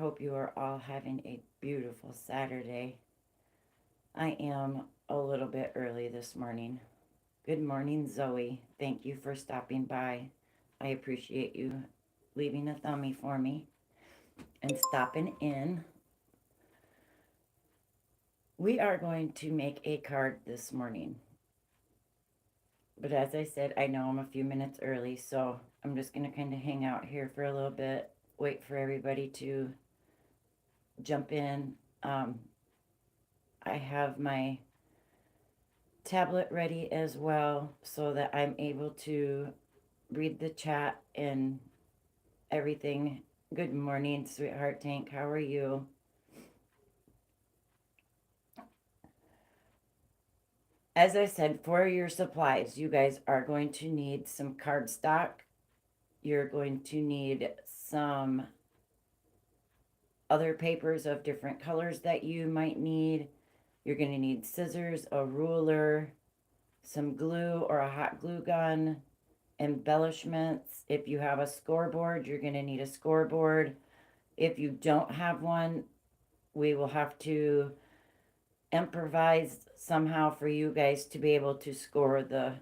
hope you are all having a beautiful Saturday. I am a little bit early this morning. Good morning, Zoe. Thank you for stopping by. I appreciate you leaving a thumbie for me and stopping in. We are going to make a card this morning. But as I said, I know I'm a few minutes early, so I'm just going to kind of hang out here for a little bit, wait for everybody to jump in. I have my tablet ready as well so that I'm able to read the chat and everything. Good morning, sweetheart Tank. How are you? As I said, for your supplies, you guys are going to need some cardstock. You're going to need some other papers of different colors that you might need. You're going to need scissors, a ruler, some glue or a hot glue gun, embellishments. If you have a scoreboard, you're going to need a scoreboard. If you don't have one, we will have to improvise somehow for you guys to be able to score the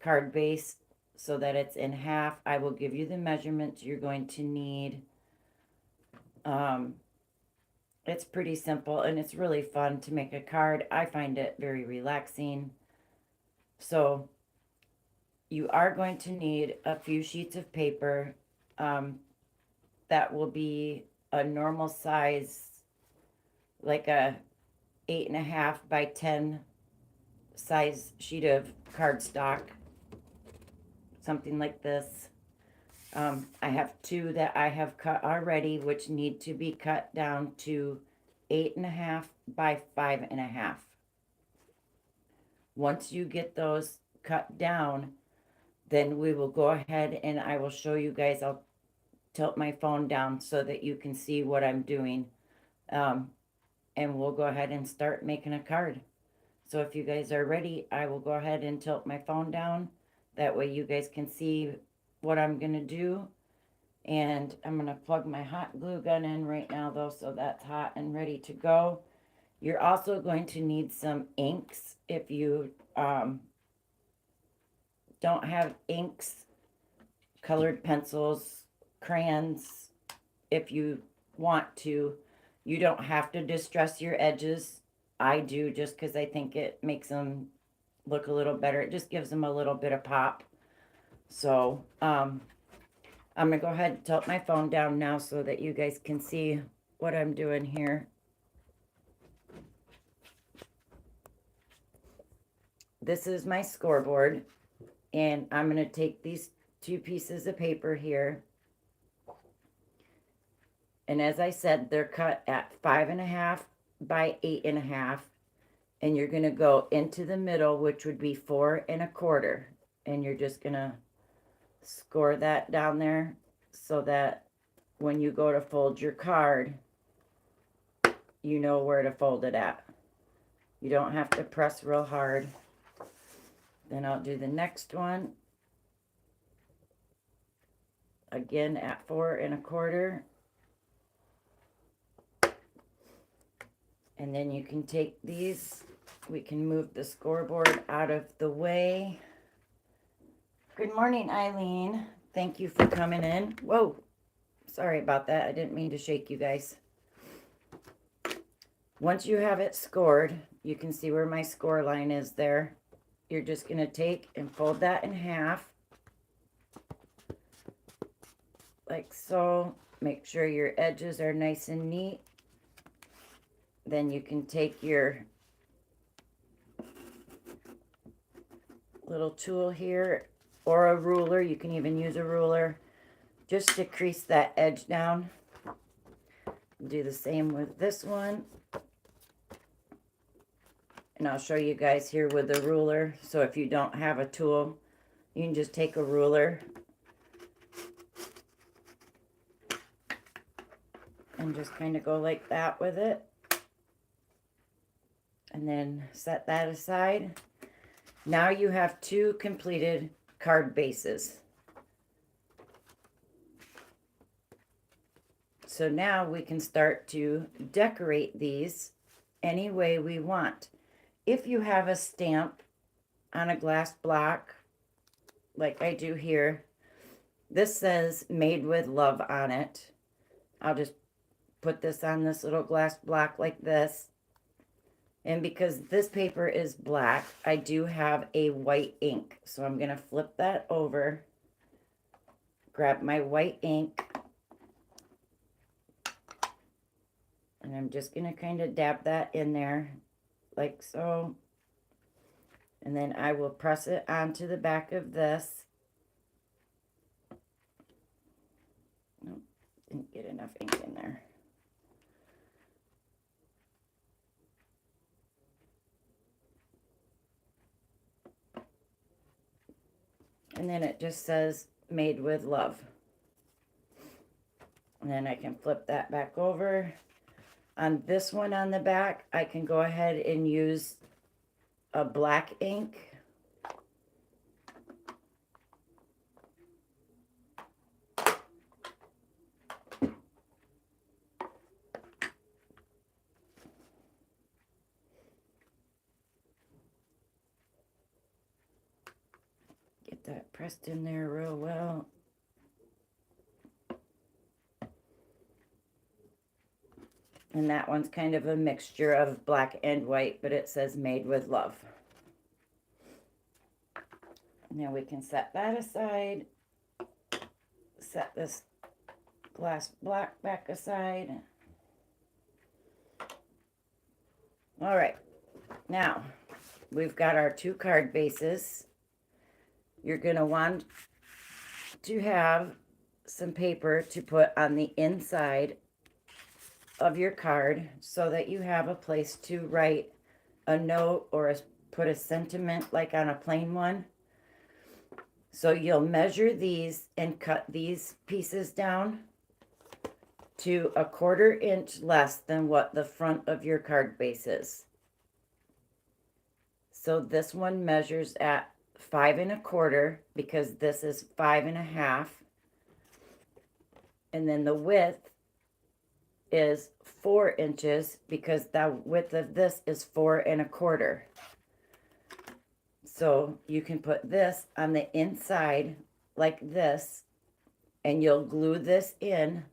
card base so that it's in half. I will give you the measurements you're going to need. It's pretty simple and it's really fun to make a card. I find it very relaxing. So you are going to need a few sheets of paper. That will be a normal size, like a 8.5 by 10 size sheet of cardstock, something like this. I have two that I have cut already, which need to be cut down to 8.5 by 5.5. Once you get those cut down, then we will go ahead and I will show you guys. I'll tilt my phone down so that you can see what I'm doing. And we'll go ahead and start making a card. So if you guys are ready, I will go ahead and tilt my phone down. That way you guys can see what I'm going to do. And I'm going to plug my hot glue gun in right now though, so that's hot and ready to go. You're also going to need some inks. If you don't have inks, colored pencils, crayons, if you want to, you don't have to distress your edges. I do just because I think it makes them look a little better. It just gives them a little bit of pop. So I'm going to go ahead and tilt my phone down now so that you guys can see what I'm doing here. This is my scoreboard, and I'm going to take these two pieces of paper here. And as I said, they're cut at 5.5 by 8.5. And you're going to go into the middle, which would be 4.25. And you're just going to score that down there so that when you go to fold your card, you know where to fold it at. You don't have to press real hard. Then I'll do the next one. Again at 4.25. And then you can take these. We can move the scoreboard out of the way. Good morning, Eileen. Thank you for coming in. Whoa, sorry about that. I didn't mean to shake you guys. Once you have it scored, you can see where my score line is there. You're just going to take and fold that in half. Like so. Make sure your edges are nice and neat. Then you can take your little tool here or a ruler. You can even use a ruler just to crease that edge down. Do the same with this one. And I'll show you guys here with the ruler. So if you don't have a tool, you can just take a ruler and just kind of go like that with it. And then set that aside. Now you have two completed card bases. So now we can start to decorate these any way we want. If you have a stamp on a glass block, like I do here, this says made with love on it. I'll just put this on this little glass block like this. And because this paper is black, I do have a white ink. So I'm going to flip that over, grab my white ink, and I'm just going to kind of dab that in there like so. And then I will press it onto the back of this. Nope, didn't get enough ink in there. And then it just says made with love. And then I can flip that back over. On this one on the back, I can go ahead and use a black ink. Get that pressed in there real well. And that one's kind of a mixture of black and white, but it says made with love. Now we can set that aside. Set this glass block back aside. All right, now we've got our 2 card bases. You're going to want to have some paper to put on the inside of your card so that you have a place to write a note or put a sentiment like on a plain one. So you'll measure these and cut these pieces down to 1/4 inch less than what the front of your card base is. So this one measures at 5 1/4 because this is 5 1/2. And then the width is 4 inches because the width of this is 4 1/4. So you can put this on the inside like this, and you'll glue this in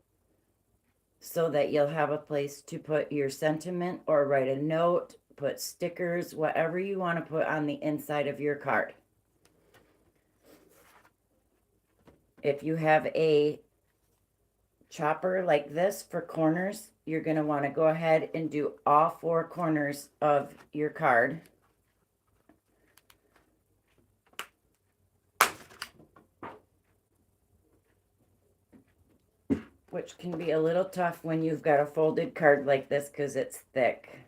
so that you'll have a place to put your sentiment or write a note, put stickers, whatever you want to put on the inside of your card. If you have a chopper like this for corners, you're going to want to go ahead and do all 4 corners of your card. Which can be a little tough when you've got a folded card like this because it's thick.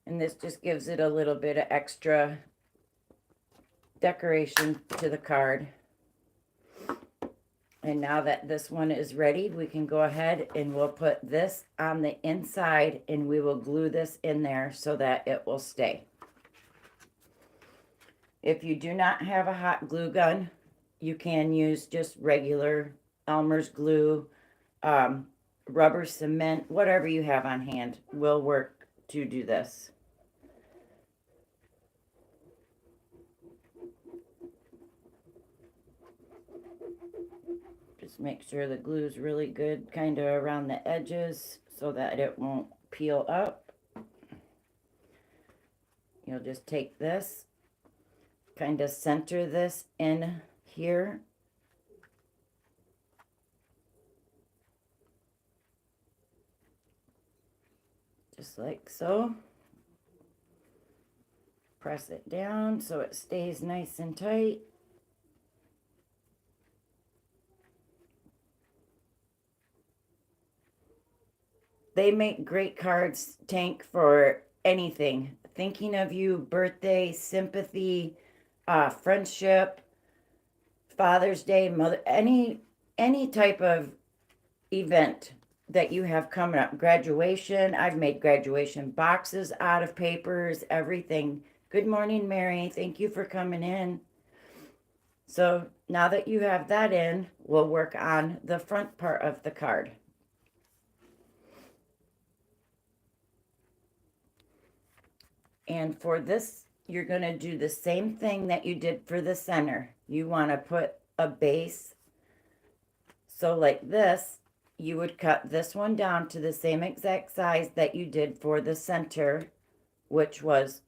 And this just gives it a little bit of extra decoration to the card. And now that this one is ready, we can go ahead and we'll put this on the inside and we will glue this in there so that it will stay. If you do not have a hot glue gun, you can use just regular Elmer's glue, rubber cement, whatever you have on hand will work to do this. Just make sure the glue is really good kind of around the edges so that it won't peel up. You'll just take this, kind of center this in here. Just like so. Press it down so it stays nice and tight. They make great cards, Tank, for anything. Thinking of you, birthday, sympathy, friendship, Father's Day, any type of event that you have coming up. Graduation. I've made graduation boxes out of papers, everything. Good morning, Mary. Thank you for coming in. So now that you have that in, we'll work on the front part of the card. And for this, you're going to do the same thing that you did for the center. You want to put a base. So like this, you would cut this one down to the same exact size that you did for the center, which was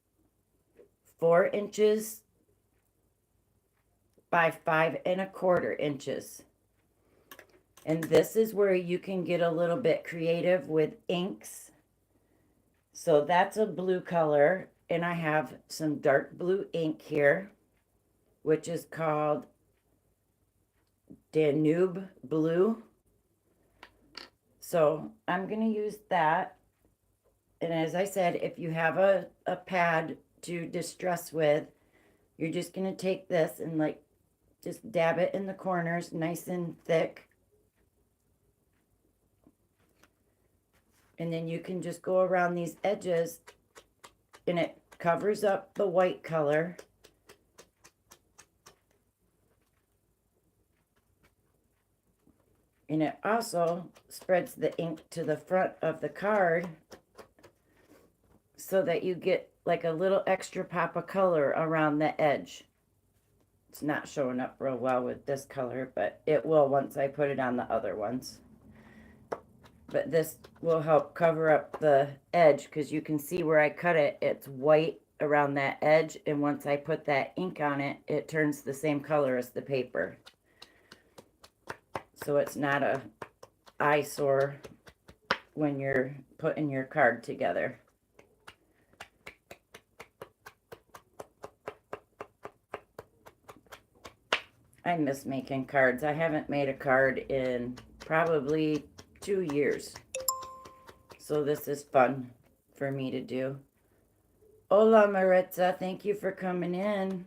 4 inches by 5¼ inches. And this is where you can get a little bit creative with inks. So that's a blue color, and I have some dark blue ink here, which is called Danube Blue. So I'm going to use that. And as I said, if you have a pad to distress with, you're just going to take this and like just dab it in the corners nice and thick. And then you can just go around these edges, and it covers up the white color. And it also spreads the ink to the front of the card so that you get like a little extra pop of color around the edge. It's not showing up real well with this color, but it will once I put it on the other ones. But this will help cover up the edge because you can see where I cut it, it's white around that edge, and once I put that ink on it, it turns the same color as the paper. So it's not a eyesore when you're putting your card together. I miss making cards. I haven't made a card in probably 2 years. So this is fun for me to do. Hola, Maritza. Thank you for coming in.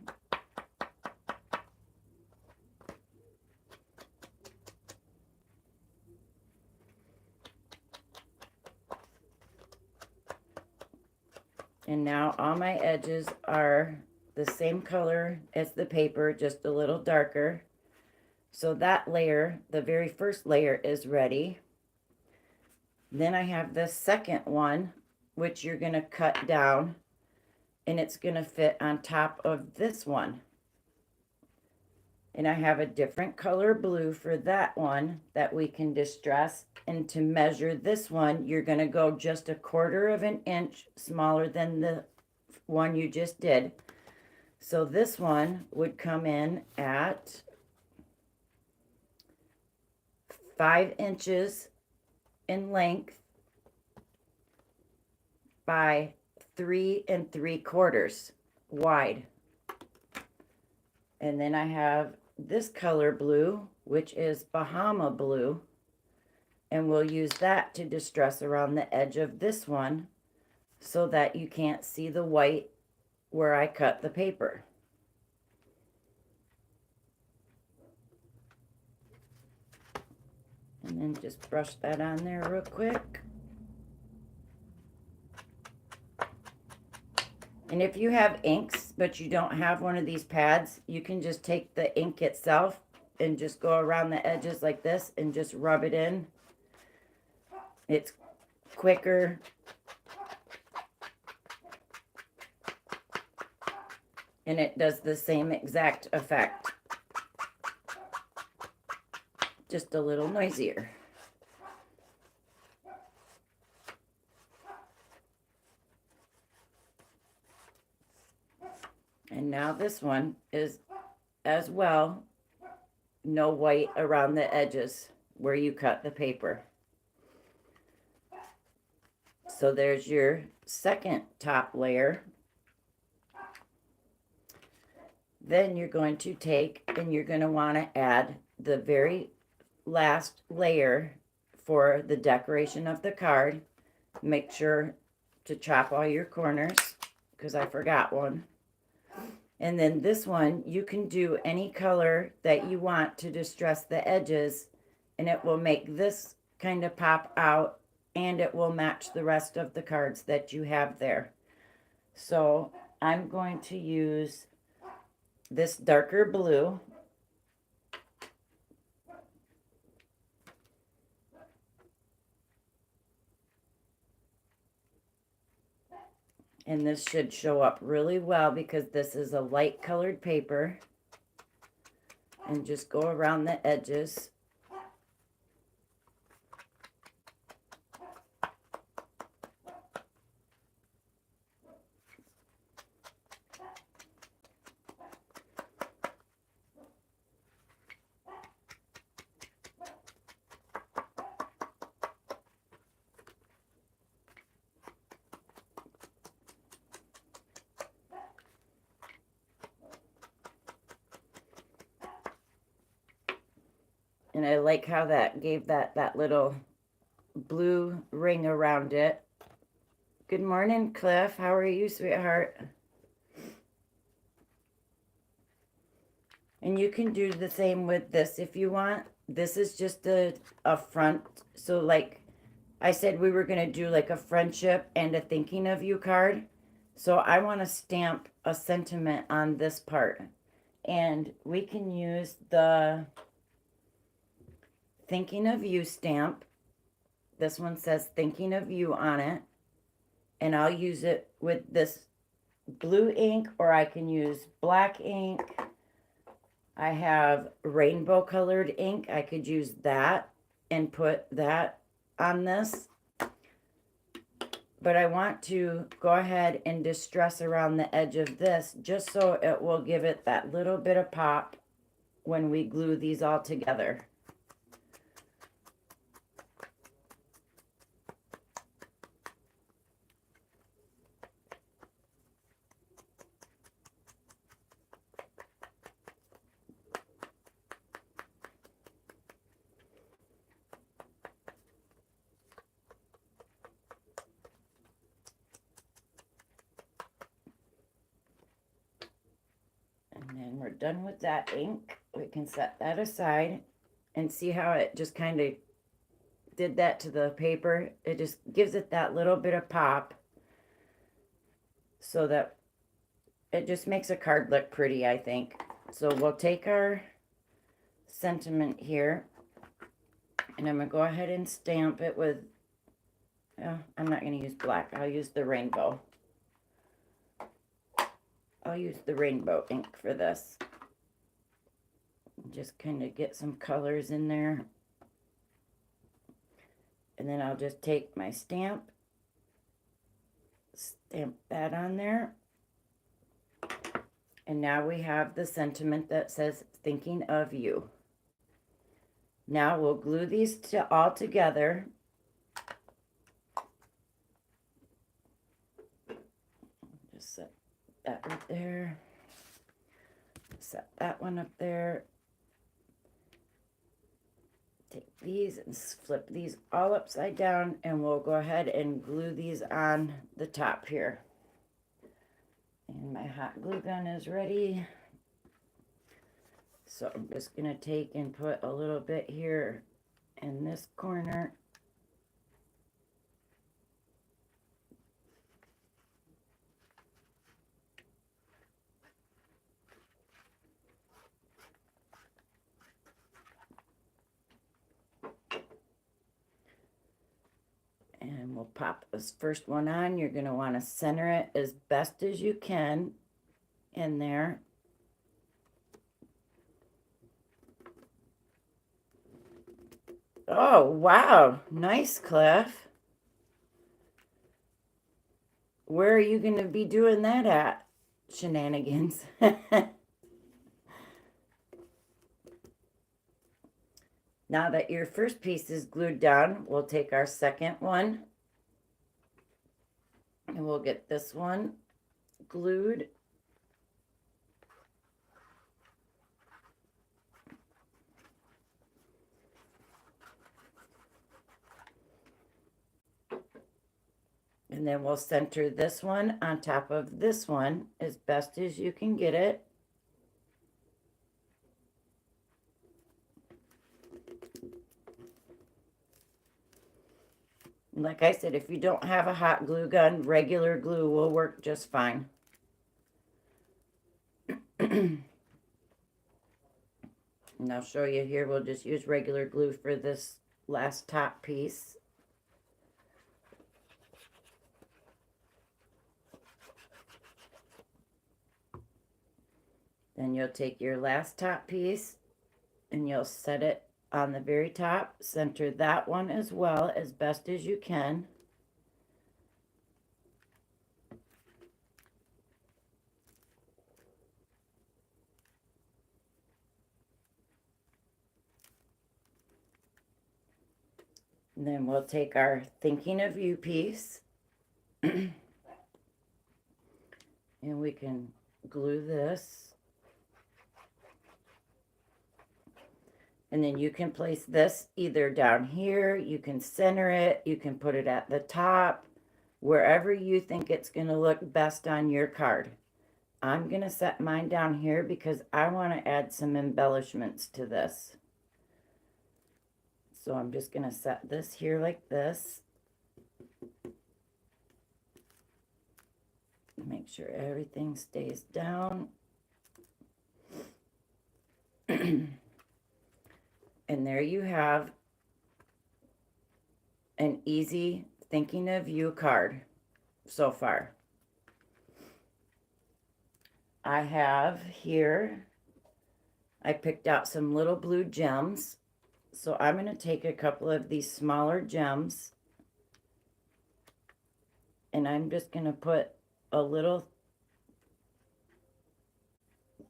And now all my edges are the same color as the paper, just a little darker. So that layer, the very first layer, is ready. Then I have the second one, which you're going to cut down, and it's going to fit on top of this one. And I have a different color blue for that one that we can distress. And to measure this one, you're going to go just 1/4 inch smaller than the one you just did. So this one would come in at 5 inches in length by 3 3/4 wide. And then I have this color blue, which is Bahama blue, and we'll use that to distress around the edge of this one so that you can't see the white where I cut the paper. And then just brush that on there real quick. And if you have inks, but you don't have one of these pads, you can just take the ink itself and just go around the edges like this and just rub it in. It's quicker. And it does the same exact effect. Just a little noisier. And now this one is as well, no white around the edges where you cut the paper. So there's your second top layer. Then you're going to take and you're going to want to add the very last layer for the decoration of the card. Make sure to chop all your corners because I forgot one. And then this one, you can do any color that you want to distress the edges, and it will make this kind of pop out, and it will match the rest of the cards that you have there. So I'm going to use this darker blue, And this should show up really well because this is a light colored paper. And just go around the edges. And I like how that gave that little blue ring around it. Good morning, Cliff. How are you, sweetheart? And you can do the same with this if you want. This is just a front. So like I said, we were going to do like a friendship and a thinking of you card. So I want to stamp a sentiment on this part. And we can use the thinking of you stamp. This one says thinking of you on it. And I'll use it with this blue ink, or I can use black ink. I have rainbow colored ink. I could use that and put that on this. But I want to go ahead and distress around the edge of this just so it will give it that little bit of pop when we glue these all together. And then we're done with that ink. We can set that aside and see how it just kind of did that to the paper. It just gives it that little bit of pop so that it just makes a card look pretty, I think. So we'll take our sentiment here and I'm going to go ahead and stamp it with, I'm not going to use black. I'll use the rainbow. I'll use the rainbow ink for this. Just kind of get some colors in there. And then I'll just take my stamp, stamp that on there. And now we have the sentiment that says, thinking of you. Now we'll glue these all together. Just set that right there. Set that one up there. Take these and flip these all upside down and we'll go ahead and glue these on the top here. And my hot glue gun is ready. So I'm just going to take and put a little bit here in this corner. And we'll pop this first one on. You're going to want to center it as best as you can in there. Oh, wow. Nice, Cliff. Where are you going to be doing that at, Shenanigans? Now that your first piece is glued down, we'll take our second one and we'll get this one glued. And then we'll center this one on top of this one as best as you can get it. Like I said, if you don't have a hot glue gun, regular glue will work just fine. And I'll show you here, we'll just use regular glue for this last top piece. Then you'll take your last top piece and you'll set it on the very top. Center that one as well as best as you can. And then we'll take our thinking of you piece and we can glue this. And then you can place this either down here, you can center it, you can put it at the top, wherever you think it's going to look best on your card. I'm going to set mine down here because I want to add some embellishments to this. So I'm just going to set this here like this. Make sure everything stays down. And there you have an easy thinking of you card so far. I have here, I picked out some little blue gems. So I'm going to take a couple of these smaller gems and I'm just going to put a little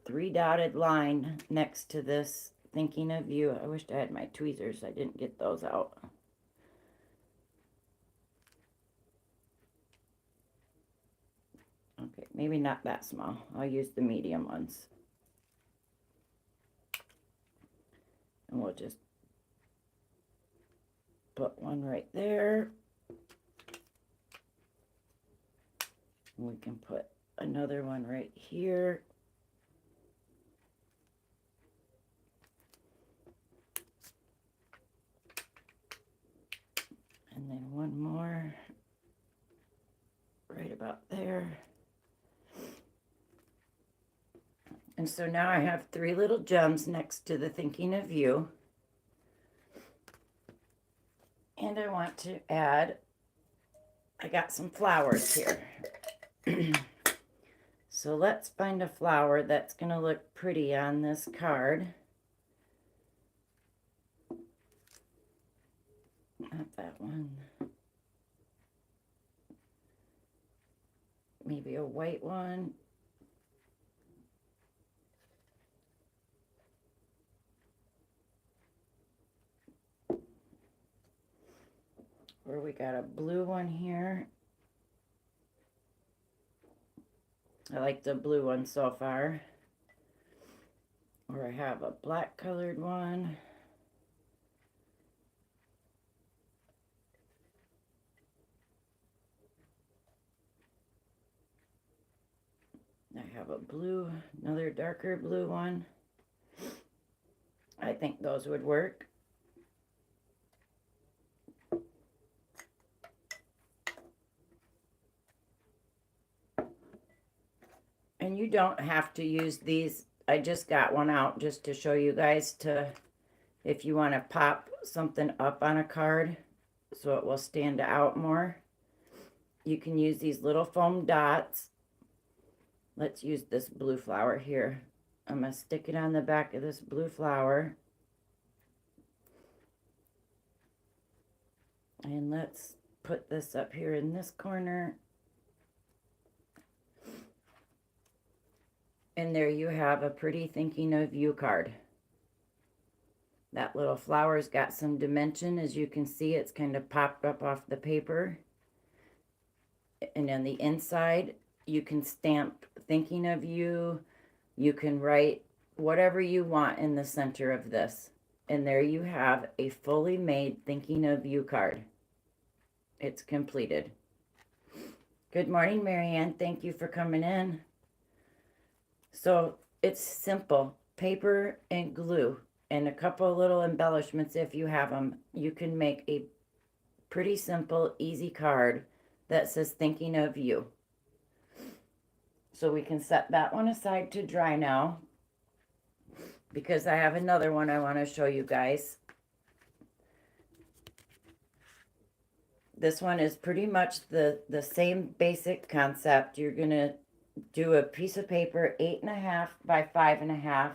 3-dotted line next to this thinking of you. I wished I had my tweezers. I didn't get those out. Okay, maybe not that small. I'll use the medium ones. And we'll just put one right there. And we can put another one right here. And then one more right about there. And so now I have 3 little gems next to the thinking of you. And I want to add, I got some flowers here. So let's find a flower that's going to look pretty on this card. Not that one. Maybe a white one. Or we got a blue one here. I like the blue one so far. Or I have a black colored one. I have a blue, another darker blue one. I think those would work. And you don't have to use these. I just got one out just to show you guys if you want to pop something up on a card so it will stand out more. You can use these little foam dots. Let's use this blue flower here. I'm going to stick it on the back of this blue flower. And let's put this up here in this corner. And there you have a pretty thinking of you card. That little flower's got some dimension. As you can see, it's kind of popped up off the paper. And on the inside, you can stamp thinking of you. You can write whatever you want in the center of this. And there you have a fully made thinking of you card. It's completed. Good morning, Marianne. Thank you for coming in. So it's simple. Paper and glue and a couple of little embellishments if you have them. You can make a pretty simple, easy card that says thinking of you. So we can set that one aside to dry now because I have another one I want to show you guys. This one is pretty much the same basic concept. You're going to do a piece of paper 8.5 by 5.5.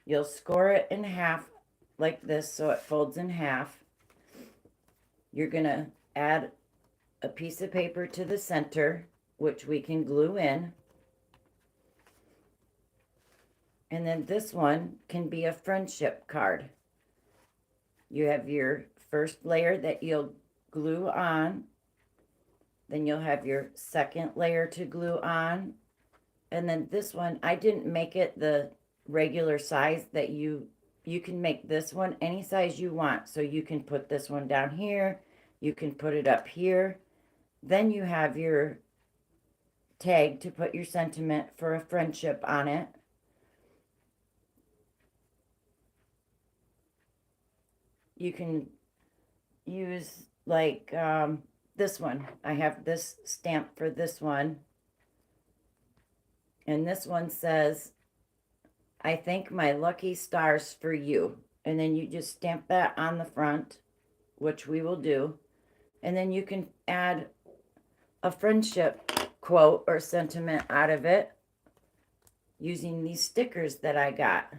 You'll score it in half like this so it folds in half. You're gonna add a piece of paper to the center, which we can glue in. And then this one can be a friendship card. You have your first layer that you'll glue on. Then you'll have your second layer to glue on. And then this one, I didn't make it the regular size that you can make this one any size you want. So you can put this one down here. You can put it up here. Then you have your tag to put your sentiment for a friendship on it. You can use like this one. I have this stamp for this one. And this one says, I thank my lucky stars for you. And then you just stamp that on the front, which we will do. And then you can add a friendship quote or sentiment out of it using these stickers that I got.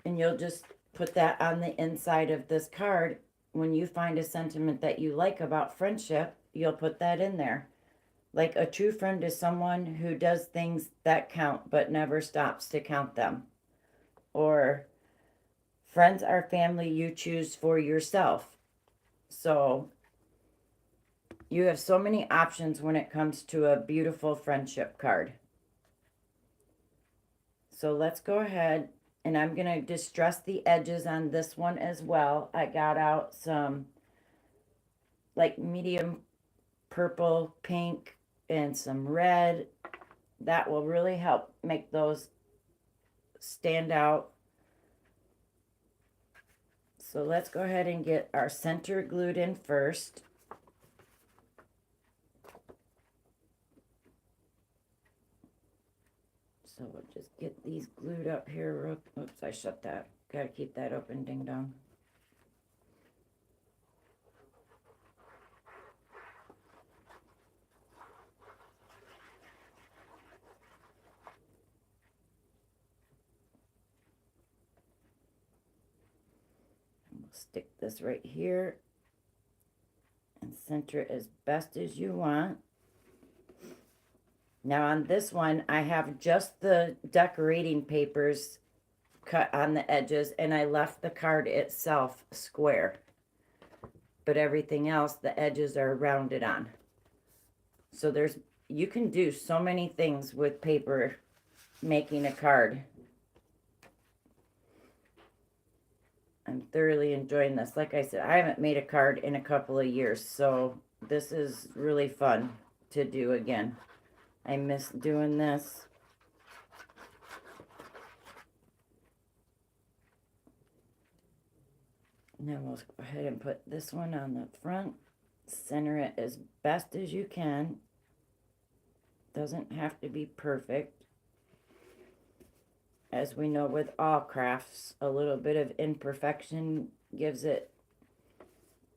And you'll just put that on the inside of this card. When you find a sentiment that you like about friendship, you'll put that in there. Like a true friend is someone who does things that count but never stops to count them. Or friends are family you choose for yourself. So you have so many options when it comes to a beautiful friendship card. So let's go ahead, and I'm going to distress the edges on this one as well. I got out some like medium purple, pink, and some red. That will really help make those stand out. So let's go ahead and get our center glued in first. So we'll just get these glued up here. Oops, I shut that. Gotta keep that open, ding dong. And we'll stick this right here and center it as best as you want. Now on this one, I have just the decorating papers cut on the edges, and I left the card itself square. But everything else, the edges are rounded on. So you can do so many things with paper making a card. I'm thoroughly enjoying this. Like I said, I haven't made a card in a couple of years, so this is really fun to do again. I miss doing this. Now we'll go ahead and put this one on the front. Center it as best as you can. Doesn't have to be perfect. As we know with all crafts, a little bit of imperfection gives it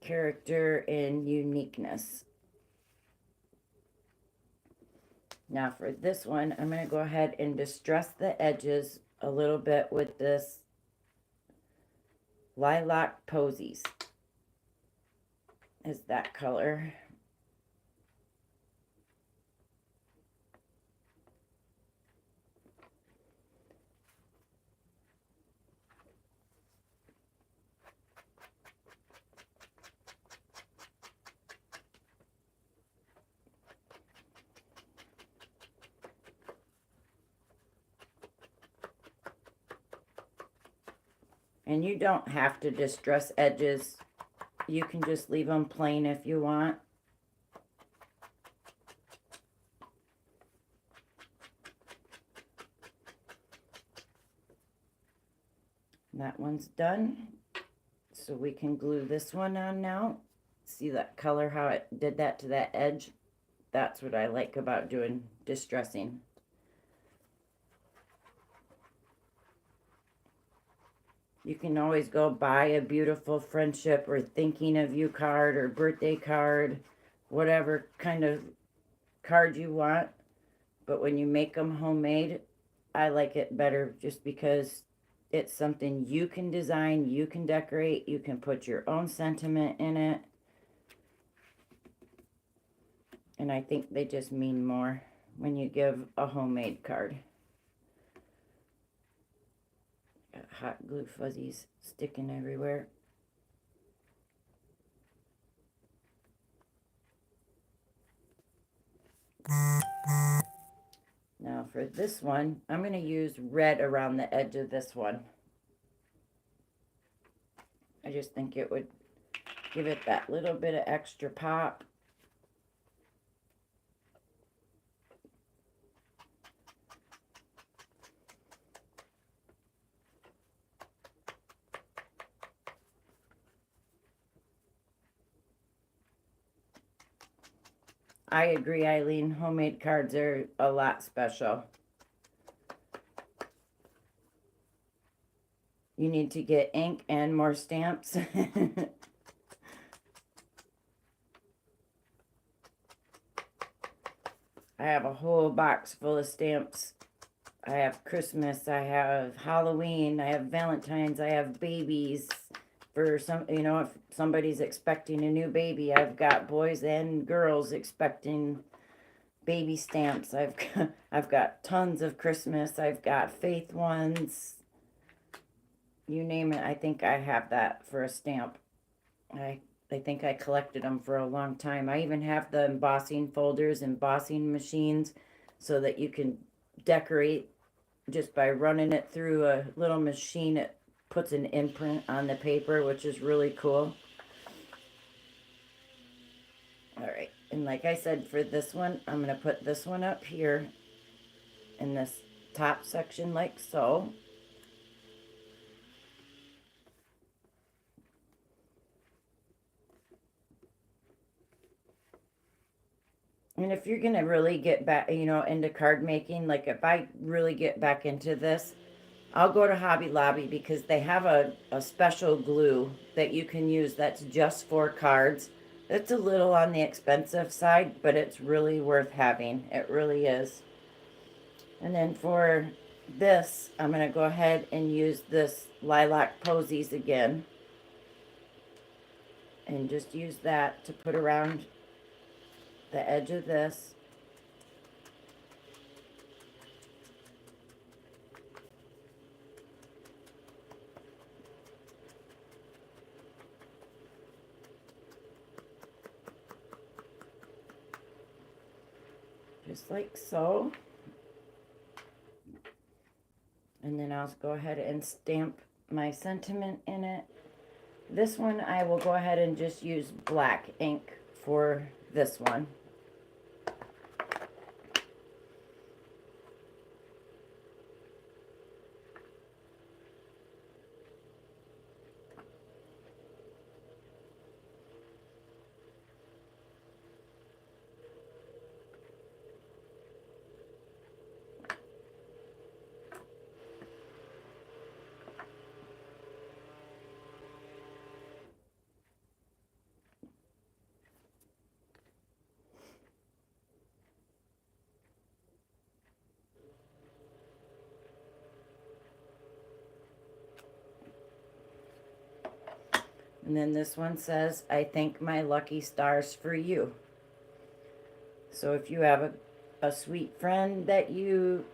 character and uniqueness. Now for this one, I'm going to go ahead and distress the edges a little bit with this Lilac Posies. Is that color. And you don't have to distress edges. You can just leave them plain if you want. That one's done. So we can glue this one on now. See that color, how it did that to that edge? That's what I like about doing distressing. You can always go buy a beautiful friendship or thinking of you card or birthday card, whatever kind of card you want. But when you make them homemade, I like it better just because it's something you can design, you can decorate, you can put your own sentiment in it. And I think they just mean more when you give a homemade card. Got hot glue fuzzies sticking everywhere. Now for this one, I'm going to use red around the edge of this one. I just think it would give it that little bit of extra pop. I agree, Eileen. Homemade cards are a lot special. You need to get ink and more stamps. I have a whole box full of stamps. I have Christmas, I have Halloween, I have Valentine's, I have babies. For some, if somebody's expecting a new baby, I've got boys and girls expecting baby stamps. I've got tons of Christmas. I've got faith ones. You name it, I think I have that for a stamp. I think I collected them for a long time. I even have the embossing folders, embossing machines, so that you can decorate just by running it through a little machine. It puts an imprint on the paper, which is really cool. All right, and like I said, for this one, I'm going to put this one up here in this top section like so. And if you're going to really get back, into card making, like if I really get back into this, I'll go to Hobby Lobby because they have a special glue that you can use that's just for cards. It's a little on the expensive side, but it's really worth having. It really is. And then for this, I'm going to go ahead and use this Lilac Posies again. And just use that to put around the edge of this. Just like so. And then I'll go ahead and stamp my sentiment in it. This one I will go ahead and just use black ink for this one. And then this one says, I thank my lucky stars for you. So if you have a sweet friend that you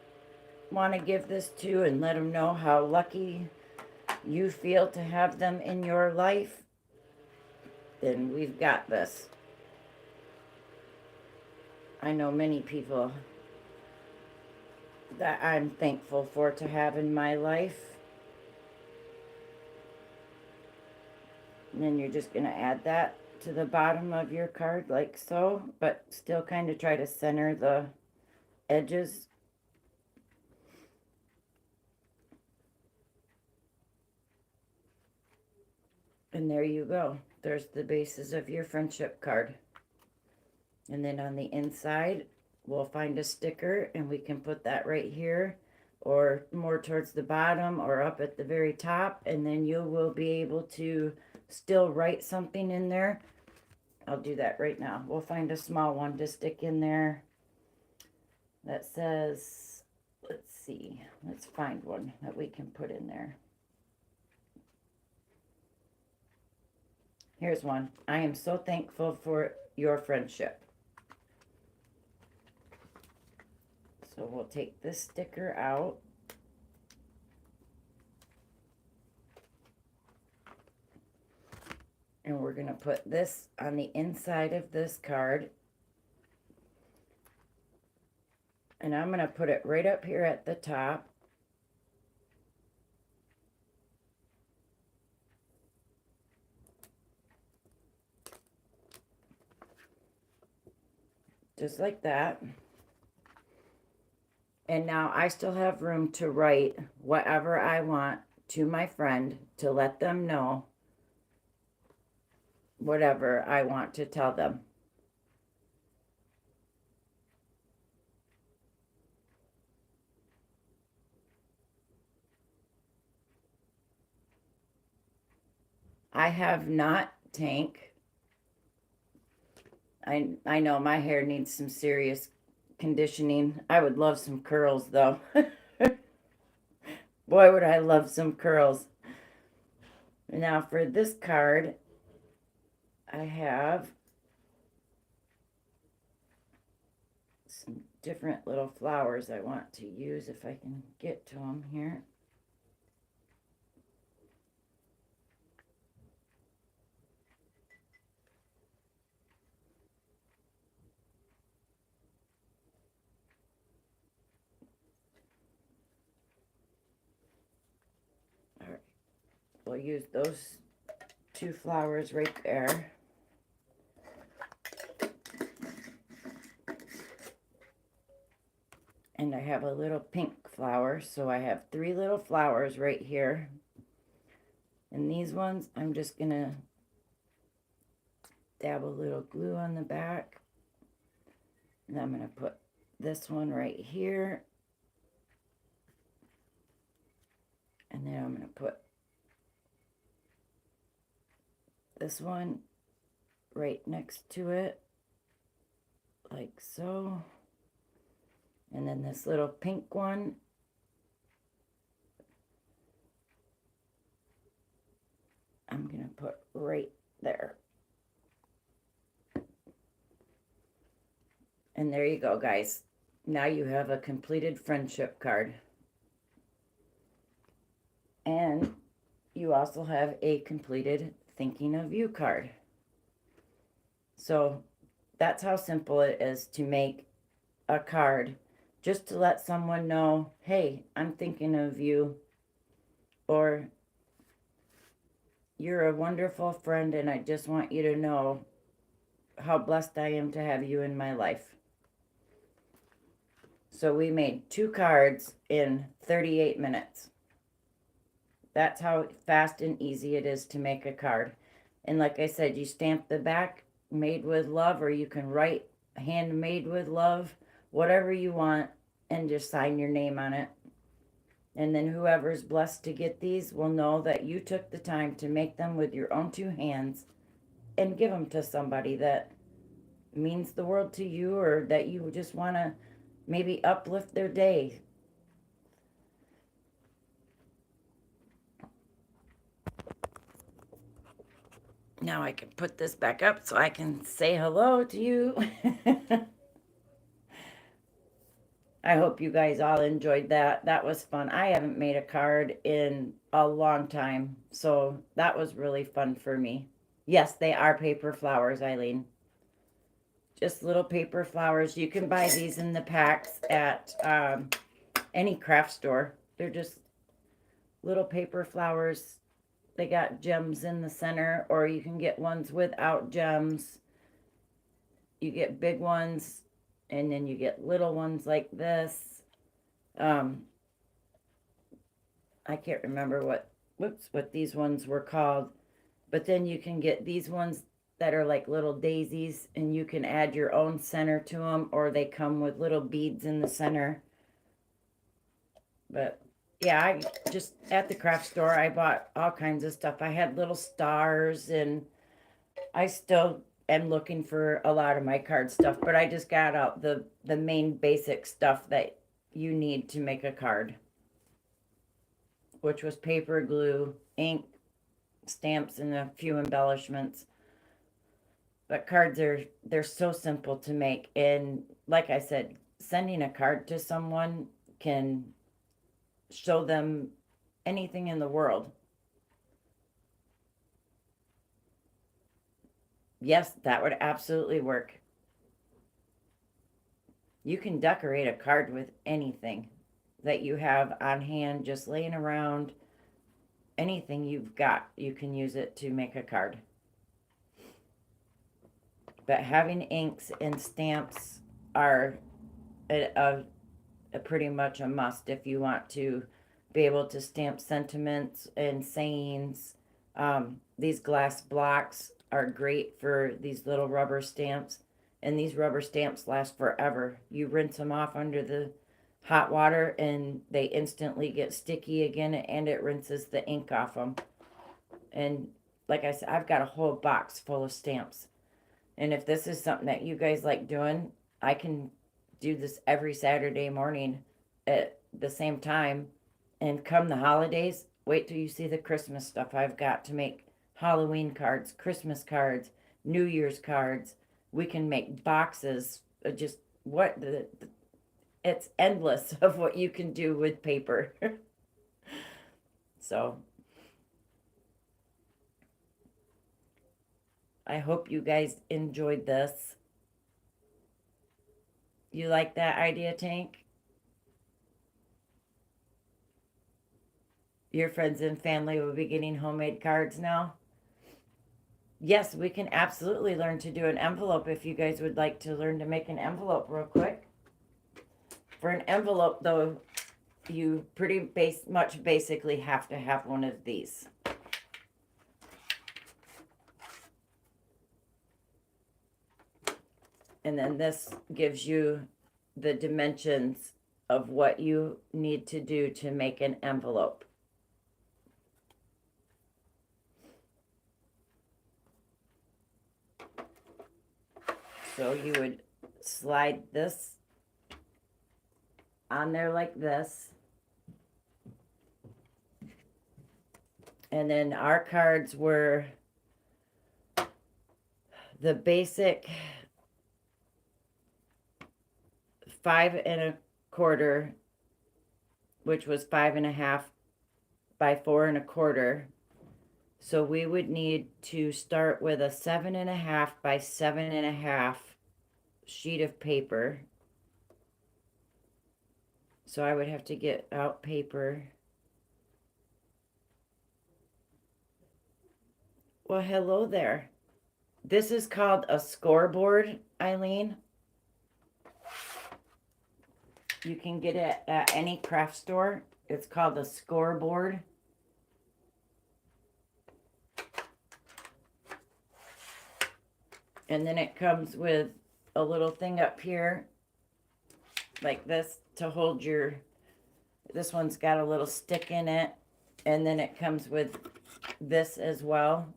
want to give this to and let them know how lucky you feel to have them in your life, then we've got this. I know many people that I'm thankful for to have in my life. And then you're just going to add that to the bottom of your card like so, but still kind of try to center the edges. And there you go. There's the bases of your friendship card. And then on the inside, we'll find a sticker and we can put that right here. or more towards the bottom or up at the very top, and then you will be able to still write something in there. I'll do that right now. We'll find a small one to stick in there that says, let's see, let's find one that we can put in there. Here's one. I am so thankful for your friendship. So we'll take this sticker out. And we're going to put this on the inside of this card. And I'm going to put it right up here at the top. Just like that. And now I still have room to write whatever I want to my friend to let them know whatever I want to tell them. I have not, Tank. I know my hair needs some serious conditioning. I would love some curls though. Boy, would I love some curls. Now for this card, I have some different little flowers I want to use if I can get to them here. All right, we'll use those two flowers right there. And I have a little pink flower, so I have 3 little flowers right here. And these ones, I'm just gonna dab a little glue on the back. And I'm gonna put this one right here. And then I'm gonna put this one right next to it, like so. And then this little pink one, I'm gonna put right there. And there you go, guys. Now you have a completed friendship card. And you also have a completed thinking of you card. So that's how simple it is to make a card, just to let someone know, hey, I'm thinking of you, or you're a wonderful friend and I just want you to know how blessed I am to have you in my life. So we made 2 cards in 38 minutes. That's how fast and easy it is to make a card. And like I said, you stamp the back, made with love, or you can write handmade with love, whatever you want, and just sign your name on it. And then whoever's blessed to get these will know that you took the time to make them with your own 2 hands and give them to somebody that means the world to you, or that you just want to maybe uplift their day. Now I can put this back up so I can say hello to you. I hope you guys all enjoyed that. That was fun. I haven't made a card in a long time, so that was really fun for me. Yes, they are paper flowers, Eileen. Just little paper flowers. You can buy these in the packs at any craft store. They're just little paper flowers. They got gems in the center, or you can get ones without gems. You get big ones, and then you get little ones like this. I can't remember what these ones were called, but then you can get these ones that are like little daisies, and you can add your own center to them, or they come with little beads in the center. But yeah, I just at the craft store I bought all kinds of stuff. I had little stars, and I still am looking for a lot of my card stuff, but I just got out the main basic stuff that you need to make a card, which was paper, glue, ink, stamps, and a few embellishments. But cards they're so simple to make, and like I said, sending a card to someone can show them anything in the world. Yes, that would absolutely work. You can decorate a card with anything that you have on hand, just laying around. Anything you've got, you can use it to make a card. But having inks and stamps are a pretty much a must if you want to be able to stamp sentiments and sayings. These glass blocks are great for these little rubber stamps, and these rubber stamps last forever. You rinse them off under the hot water and they instantly get sticky again, and it rinses the ink off them. And like I said, I've got a whole box full of stamps. And if this is something that you guys like doing, I can do this every Saturday morning at the same time. And come the holidays, wait till you see the Christmas stuff I've got to make Halloween cards, Christmas cards, New Year's cards. We can make boxes. Just what it's endless of what you can do with paper. So I hope you guys enjoyed this. You like that idea, Tank? Your friends and family will be getting homemade cards now? Yes, we can absolutely learn to do an envelope if you guys would like to learn to make an envelope real quick. For an envelope, though, you pretty much basically have to have one of these. And then this gives you the dimensions of what you need to do to make an envelope. So you would slide this on there like this. And then our cards were the basic 5 1/4, which was 5 1/2 by 4 1/4. So we would need to start with a 7 1/2 by 7 1/2 sheet of paper. So I would have to get out paper. Well, hello there. This is called a scoreboard, Eileen. You can get it at any craft store. It's called a scoreboard. And then it comes with a little thing up here like this to hold your, this one's got a little stick in it. And then it comes with this as well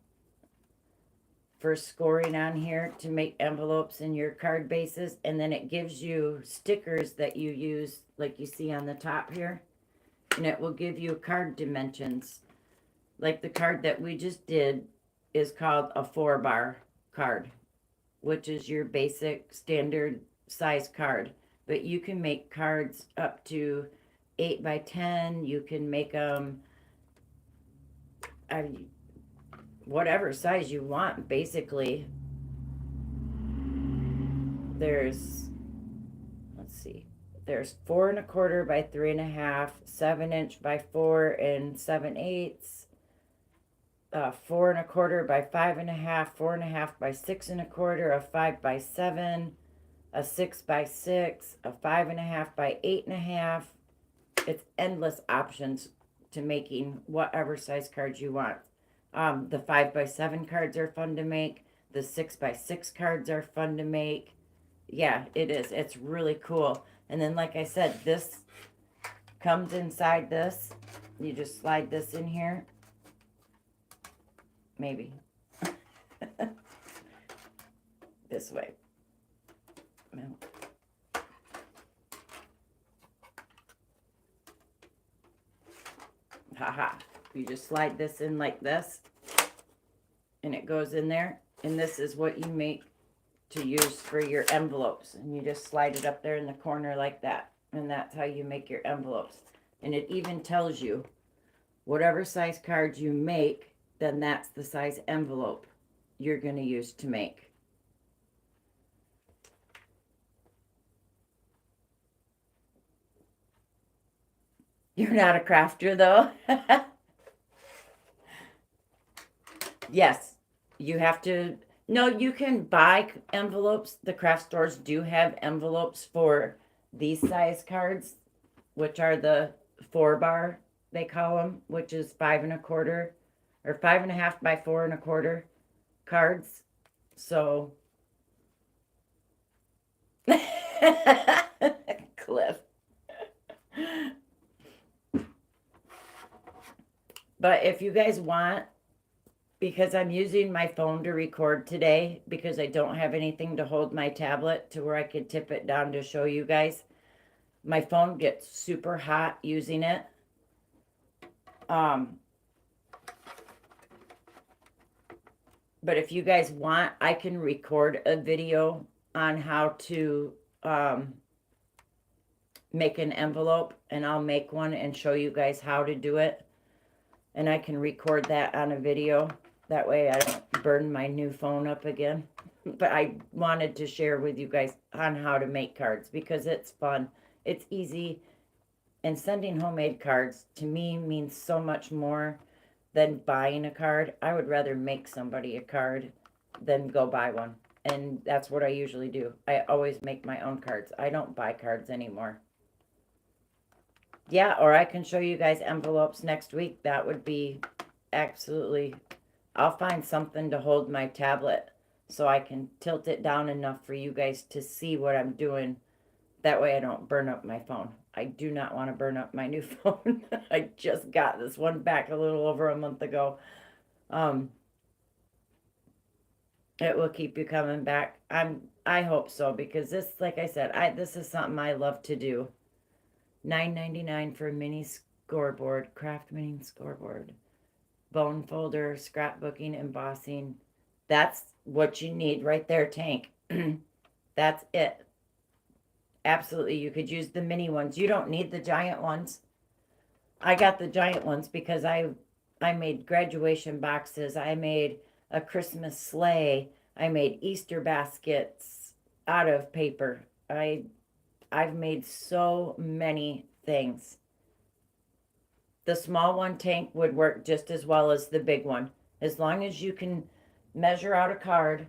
for scoring on here to make envelopes in your card bases. And then it gives you stickers that you use, like you see on the top here. And it will give you card dimensions. Like the card that we just did is called a 4-bar card, which is your basic standard size card. But you can make cards up to 8 by 10. You can make them whatever size you want, basically. There's, let's see, there's 4 1/4 by 3 1/2, 7" by 4 7/8, 4 1/4 by 5 1/2, 4 1/2 by 6 1/4, a 5 by 7, a 6 by 6, a 5 1/2 by 8 1/2. It's endless options to making whatever size cards you want. The 5 by 7 cards are fun to make. The 6 by 6 cards are fun to make. Yeah, it is. It's really cool. And then, like I said, this comes inside this. You just slide this in here. Maybe. This way. No. Haha. You just slide this in like this. And it goes in there. And this is what you make to use for your envelopes. And you just slide it up there in the corner like that. And that's how you make your envelopes. And it even tells you whatever size cards you make, then that's the size envelope you're going to use to make. You're not a crafter though? Yes, you have to. No, you can buy envelopes. The craft stores do have envelopes for these size cards, which are the 4-bar, they call them, which is 5 1/4 or 5.5 by 4 1/4 cards. So, Cliff. But if you guys want, because I'm using my phone to record today because I don't have anything to hold my tablet to where I could tip it down to show you guys. My phone gets super hot using it. But if you guys want, I can record a video on how to make an envelope, and I'll make one and show you guys how to do it. And I can record that on a video. That way I don't burn my new phone up again. But I wanted to share with you guys on how to make cards because it's fun. It's easy. And sending homemade cards to me means so much more than buying a card. I would rather make somebody a card than go buy one. And that's what I usually do. I always make my own cards. I don't buy cards anymore. Yeah, or I can show you guys envelopes next week. That would be absolutely... I'll find something to hold my tablet so I can tilt it down enough for you guys to see what I'm doing. That way I don't burn up my phone. I do not want to burn up my new phone. I just got this one back a little over a month ago. It will keep you coming back. I hope so, because this, like I said, this is something I love to do. $9.99 for a mini scoreboard, craft mini scoreboard, bone folder, scrapbooking, embossing. That's what you need right there, Tank. That's it. Absolutely, you could use the mini ones. You don't need the giant ones. I got the giant ones because I made graduation boxes. I made a Christmas sleigh. I made Easter baskets out of paper. I've made so many things. The small one, Tank, would work just as well as the big one. As long as you can measure out a card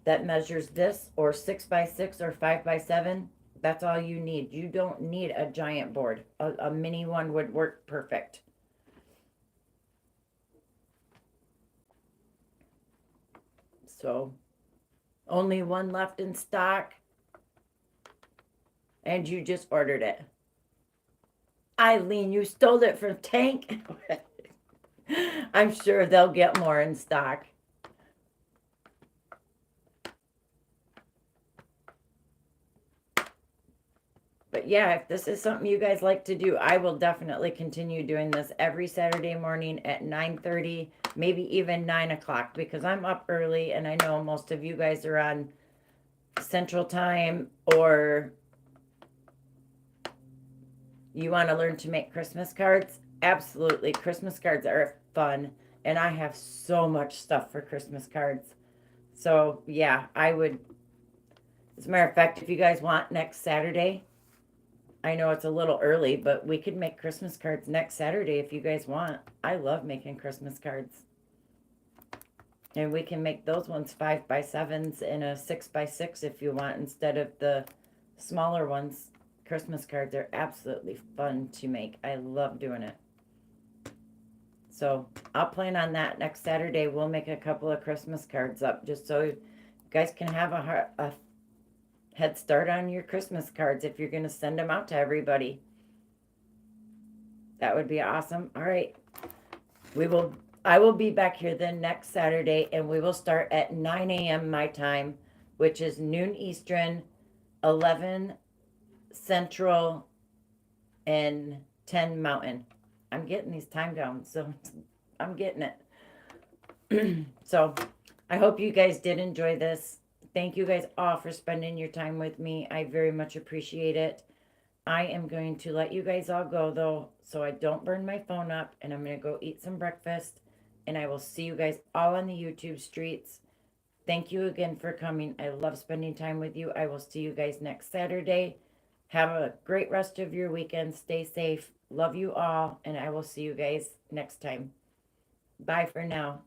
that measures this, or 6 by 6 or 5 by 7, that's all you need. You don't need a giant board. A mini one would work perfect. So, only one left in stock. And you just ordered it. Eileen, you stole it from Tank. I'm sure they'll get more in stock. But yeah, if this is something you guys like to do, I will definitely continue doing this every Saturday morning at 9:30, maybe even 9 o'clock, because I'm up early and I know most of you guys are on Central Time, or you want to learn to make Christmas cards. Absolutely. Christmas cards are fun. And I have so much stuff for Christmas cards. So yeah, I would, as a matter of fact, if you guys want next Saturday, I know it's a little early, but we could make Christmas cards next Saturday if you guys want. I love making Christmas cards. And we can make those ones 5 by 7s and a 6 by 6 if you want, instead of the smaller ones. Christmas cards are absolutely fun to make. I love doing it. So I'll plan on that next Saturday. We'll make a couple of Christmas cards up just so you guys can have a head start on your Christmas cards if you're going to send them out to everybody. That would be awesome. All right. We will I will be back here then next Saturday and we will start at 9 a.m. my time, which is noon Eastern, 11 Central, and 10 Mountain. I'm getting these time down, so I'm getting it. So I hope you guys did enjoy this. Thank you guys all for spending your time with me. I very much appreciate it. I am going to let you guys all go though, so I don't burn my phone up, and I'm going to go eat some breakfast. And I will see you guys all on the YouTube streets. Thank you again for coming. I love spending time with you. I will see you guys next Saturday. Have a great rest of your weekend. Stay safe. Love you all, and I will see you guys next time. Bye for now.